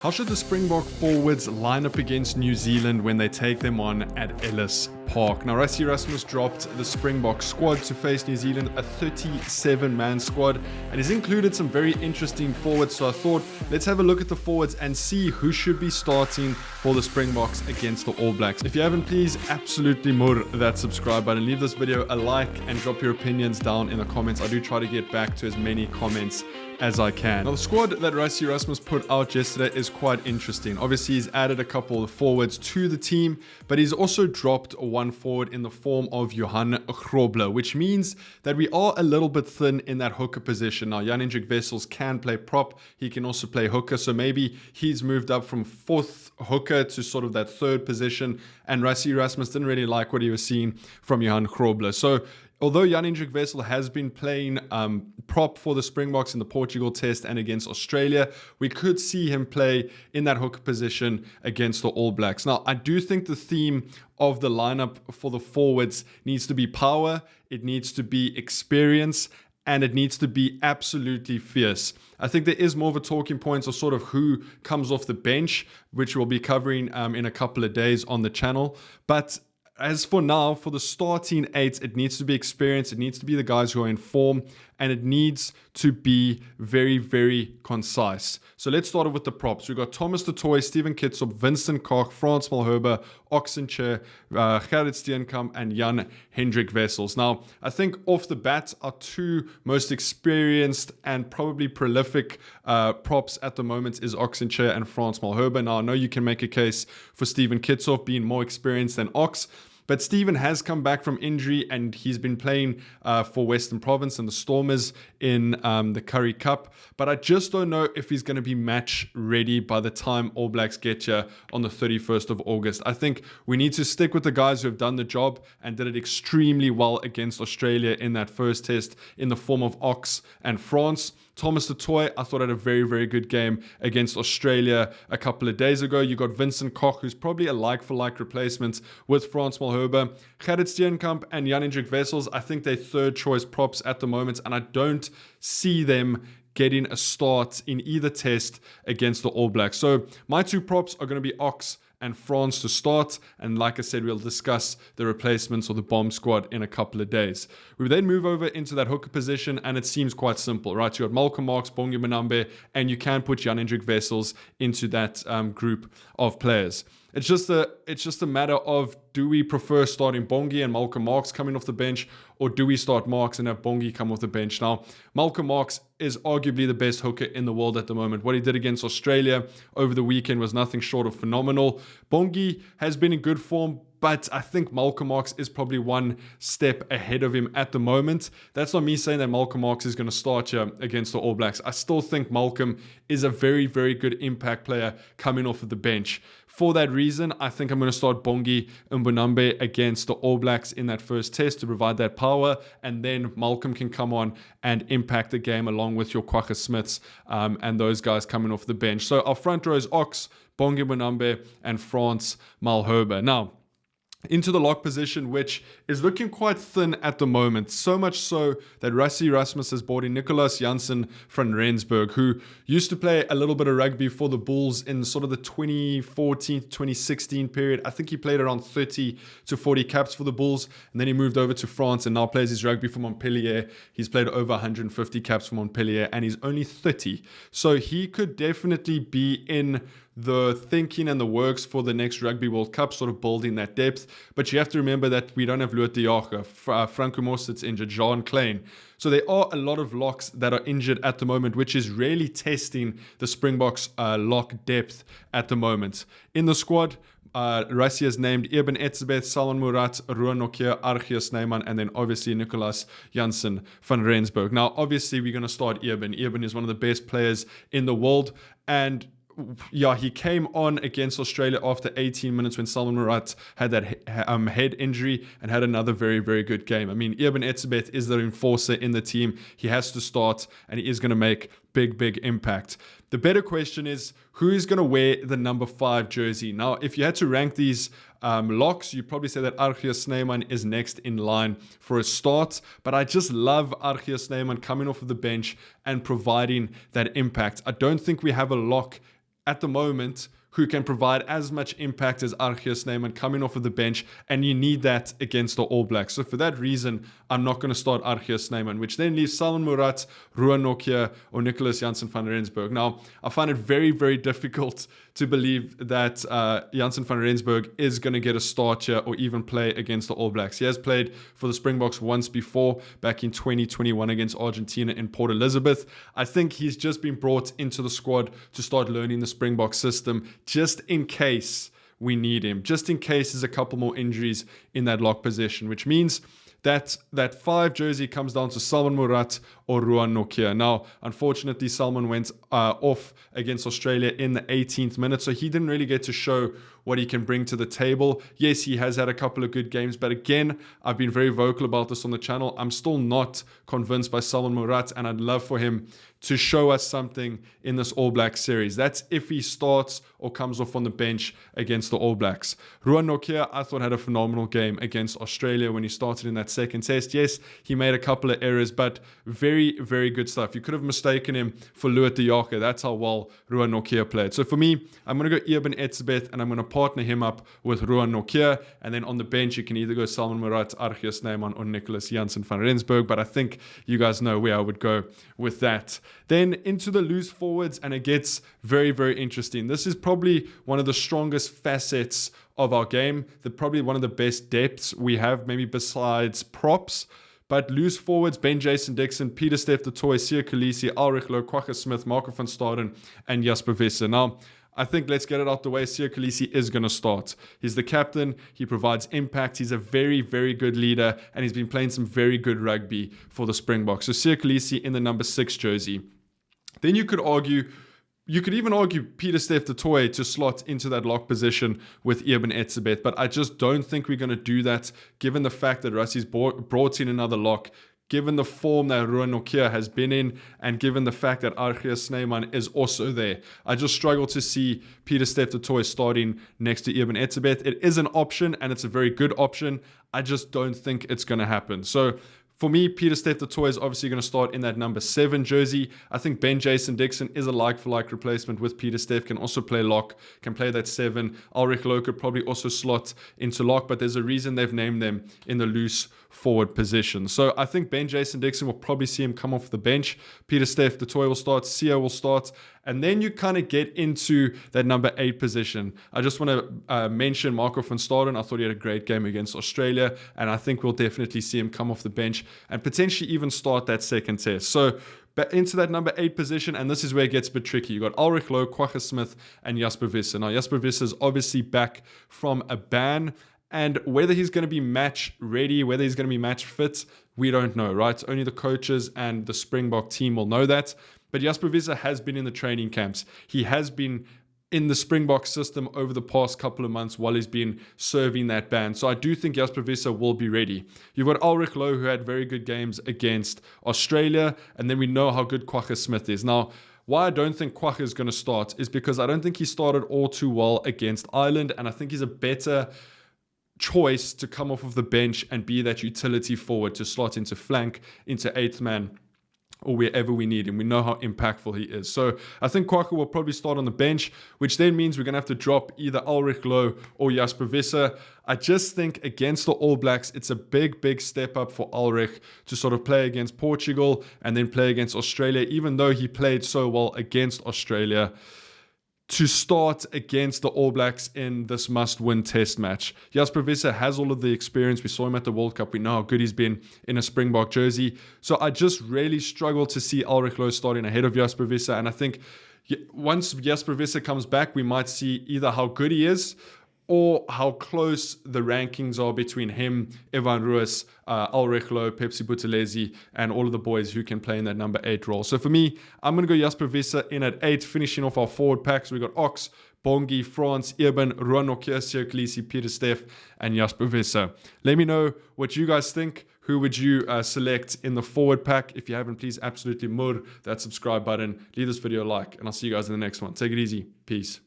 How should the Springbok forwards line up against New Zealand when they take them on at Ellis Park? Now, Rassie Erasmus dropped the Springbok squad to face New Zealand, a 37-man squad, and has included some very interesting forwards. So I thought, let's have a look at the forwards and see who should be starting for the Springboks against the All Blacks. If you haven't, please absolutely mur that subscribe button. Leave this video a like and drop your opinions down in the comments. I do try to get back to as many comments as I can. Now, the squad that Rassie Erasmus put out yesterday is quite interesting. Obviously, he's added a couple of forwards to the team, but he's also dropped one forward in the form of Johan Grobler, which means that we are a little bit thin in that hooker position. Now, Jan-Hendrik Wessels can play prop. He can also play hooker, so maybe he's moved up from fourth hooker to sort of that third position, and Rassie Erasmus didn't really like what he was seeing from Johan Grobler. So although Jan-Hendrik Wessels has been playing prop for the Springboks in the Portugal test and against Australia, we could see him play in that hooker position against the All Blacks. Now, I do think the theme of the lineup for the forwards needs to be power, it needs to be experience, and it needs to be absolutely fierce. I think there is more of a talking point of sort of who comes off the bench, which we'll be covering in a couple of days on the channel. But as for now, for the starting eight, it needs to be experienced. It needs to be the guys who are in form, and it needs to be very, very concise. So let's start off with the props. We've got Thomas du Toit, Steven Kitsop, Vincent Koch, Frans Malherbe, Oxenchair, Gerrit Steenkamp, and Jan-Hendrik Wessels. Now, I think off the bat, our two most experienced and probably prolific props at the moment is Oxenchair and Frans Malherbe. Now, I know you can make a case for Steven Kitsop being more experienced than Ox, but Steven has come back from injury and he's been playing for Western Province and the Stormers in the Currie Cup. But I just don't know if he's going to be match ready by the time All Blacks get here on the 31st of August. I think we need to stick with the guys who have done the job and did it extremely well against Australia in that first test in the form of Ox and France. Thomas du Toit, I thought, had a very, very good game against Australia a couple of days ago. You got Vincent Koch, who's probably a like-for-like replacement with Frans Malherbe. Gerrit Steenkamp and Jan-Hendrik Wessels, I think they're third-choice props at the moment, and I don't see them getting a start in either test against the All Blacks. So my two props are going to be Ox and France to start, and like I said, we'll discuss the replacements or the bomb squad in a couple of days. We then move over into that hooker position, and it seems quite simple, right? You got Malcolm Marx, Bongi Mbonambe, and you can put Jan-Hendrik Wessels into that group of players. It's just a matter of, do we prefer starting Bongi and Malcolm Marx coming off the bench, or do we start Marx and have Bongi come off the bench? Now, Malcolm Marx is arguably the best hooker in the world at the moment. What he did against Australia over the weekend was nothing short of phenomenal. Bongi has been in good form, but I think Malcolm Marx is probably one step ahead of him at the moment. That's not me saying that Malcolm Marx is going to start here against the All Blacks. I still think Malcolm is a very, very good impact player coming off of the bench. For that reason, I think I'm going to start Bongi Mbonambe against the All Blacks in that first test to provide that power, and then Malcolm can come on and impact the game along with your Kwagga Smiths and those guys coming off the bench. So our front row is Ox, Bongi Mbonambe, and Frans Malherbe. Now, into the lock position, which is looking quite thin at the moment. So much so that Rassie Erasmus has brought in Nicolas Janssen van Rensburg, who used to play a little bit of rugby for the Bulls in sort of the 2014 to 2016 period. I think he played around 30 to 40 caps for the Bulls, and then he moved over to France and now plays his rugby for Montpellier. He's played over 150 caps for Montpellier, and he's only 30. So he could definitely be in the thinking and the works for the next Rugby World Cup, sort of building that depth. But you have to remember that we don't have Loet de Jager, Franco Morsit's injured, Jean Klein. So there are a lot of locks that are injured at the moment, which is really testing the Springboks' lock depth at the moment. In the squad, Rassie has named Eben Etzebeth, Salman Murat, Ruan Nokia, Argius Neyman, and then obviously Nicolas Janssen van Rensburg. Now, obviously, we're going to start Eben. Eben is one of the best players in the world, and yeah, he came on against Australia after 18 minutes when Salman Murat had that head injury and had another very, very good game. I mean, Eben Etzebeth is the enforcer in the team. He has to start, and he is going to make big, big impact. The better question is, who is going to wear the number 5 jersey? Now, if you had to rank these locks, you'd probably say that Argius Neyman is next in line for a start. But I just love Argius Neyman coming off of the bench and providing that impact. I don't think we have a lock at the moment who can provide as much impact as Archie Snyman coming off of the bench, and you need that against the All Blacks. So for that reason, I'm not going to start Archie Snyman, which then leaves Salman Murat, Ruan Nokia, or Nicholas Janssen van Rensburg. Now, I find it very, very difficult to believe that Janssen van Rensburg is going to get a start here or even play against the All Blacks. He has played for the Springboks once before, back in 2021 against Argentina in Port Elizabeth. I think he's just been brought into the squad to start learning the Springbok system, just in case we need him, just in case there's a couple more injuries in that lock position, which means that 5 jersey comes down to Salman Murat or Ruan Nokia. Now, unfortunately, Salman went off against Australia in the 18th minute, so he didn't really get to show what he can bring to the table. Yes, he has had a couple of good games, but again, I've been very vocal about this on the channel. I'm still not convinced by Salman Murat, and I'd love for him to show us something in this All Blacks series. That's if he starts or comes off on the bench against the All Blacks. Ruan Nokia, I thought, had a phenomenal game against Australia when he started in that second test. Yes, he made a couple of errors, but very, very good stuff. You could have mistaken him for Louis de Jager. That's how well Ruan Nokia played. So for me, I'm going to go Eben Etzebeth, and I'm going to partner him up with Ruan Nokia. And then on the bench, you can either go Salman Murat, Archie Snyman, or Nicholas Janssen van Rensburg. But I think you guys know where I would go with that. Then into the loose forwards, and it gets very, very interesting. This is probably one of the strongest facets of our game. Probably one of the best depths we have, maybe besides props. But loose forwards, Ben Jason Dixon, Peter Steph du Toit, Siya Kolisi, Ulrich Loh, Kwagga Smith, Marco van Staden, and Jasper Visser. Now, I think let's get it out the way. Siya Kolisi is going to start. He's the captain. He provides impact. He's a very, very good leader, and he's been playing some very good rugby for the Springboks. So Siya Kolisi in the number 6 jersey. Then you could even argue Peter Steph du Toit to slot into that lock position with Eben Etzebeth, but I just don't think we're going to do that given the fact that Russie's brought in another lock, given the form that Ruan Nokia has been in, and given the fact that Archie Snyman is also there. I just struggle to see Peter Steph du Toit starting next to Eben Etzebeth. It is an option, and it's a very good option. I just don't think it's going to happen. So for me, Peter Steph du Toit is obviously going to start in that number 7 jersey. I think Ben Jason Dixon is a like-for-like replacement with Peter Steph, can also play lock, can play that 7. Ulrich Loh could probably also slot into lock, but there's a reason they've named them in the loose forward position. So I think Ben Jason Dixon will probably see him come off the bench. Peter Steph du Toit will start, Siya will start, and then you kind of get into that number 8 position. I just want to mention Marco van Staden. I thought he had a great game against Australia, and I think we'll definitely see him come off the bench and potentially even start that second test. So into that number 8 position, and this is where it gets a bit tricky. You got Ulrich Loh, Kwagga Smith, and Jasper Visser. Now, Jasper Visser is obviously back from a ban, and whether he's going to be match ready, whether he's going to be match fit, we don't know, right? Only the coaches and the Springbok team will know that. But Jasper Visser has been in the training camps. He has been in the Springbok system over the past couple of months while he's been serving that ban. So I do think Jasper Visser will be ready. You've got Ulrich Loh, who had very good games against Australia, and then we know how good Kwagga Smith is. Now, why I don't think Kwagga is going to start is because I don't think he started all too well against Ireland, and I think he's a better choice to come off of the bench and be that utility forward to slot into flank, into 8th man, or wherever we need him. We know how impactful he is. So I think Kwagga will probably start on the bench, which then means we're going to have to drop either Ulrich Loh or Jasper Visser. I just think against the All Blacks, it's a big, big step up for Ulrich to sort of play against Portugal and then play against Australia, even though he played so well against Australia, to start against the All Blacks in this must-win test match. Jasper Visser has all of the experience. We saw him at the World Cup. We know how good he's been in a Springbok jersey. So I just really struggle to see Ulrich Loh starting ahead of Jasper Visser. And I think once Jasper Visser comes back, we might see either how good he is or how close the rankings are between him, Evan Ruiz, Ulrich Loh, Pepsi Buthelezi, and all of the boys who can play in that number 8 role. So for me, I'm going to go Jasper Visser in at 8, finishing off our forward pack. So we got Ox, Bongi, France, Eben, Ruan Nokia, Siya Kolisi, Peter Steph, and Jasper Visser. Let me know what you guys think. Who would you select in the forward pack? If you haven't, please absolutely mur that subscribe button. Leave this video a like, and I'll see you guys in the next one. Take it easy. Peace.